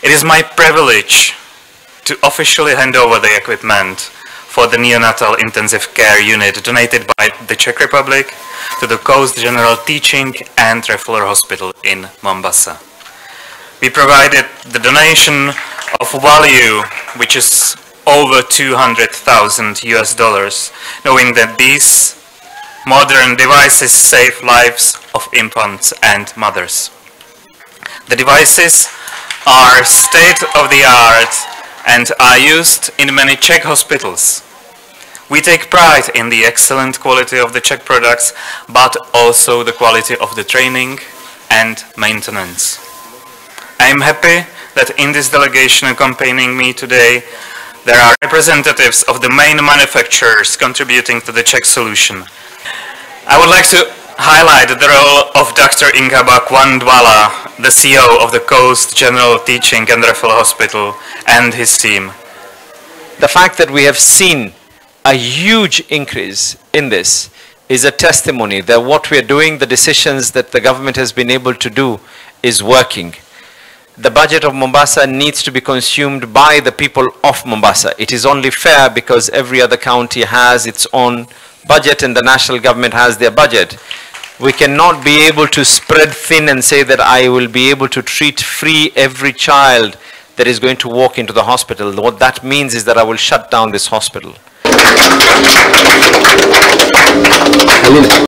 It is my privilege to officially hand over the equipment for the neonatal intensive care unit donated by the Czech Republic to the Coast General Teaching and Referral Hospital in Mombasa. We provided the donation of value which is over $200,000, knowing that these modern devices save lives of infants and mothers. The devices are state-of-the-art and are used in many Czech hospitals. We take pride in the excellent quality of the Czech products, but also the quality of the training and maintenance. I am happy that in this delegation accompanying me today, there are representatives of the main manufacturers contributing to the Czech solution. I would like to highlight the role of Dr. Inga Bakwandwala, the CEO of the Coast General Teaching and Referral Hospital, and his team. The fact that we have seen a huge increase in this is a testimony that what we are doing, the decisions that the government has been able to do, is working. The budget of Mombasa needs to be consumed by the people of Mombasa. It is only fair because every other county has its own budget and the national government has their budget. We cannot be able to spread thin and say that I will be able to treat free every child that is going to walk into the hospital. What that means is that I will shut down this hospital.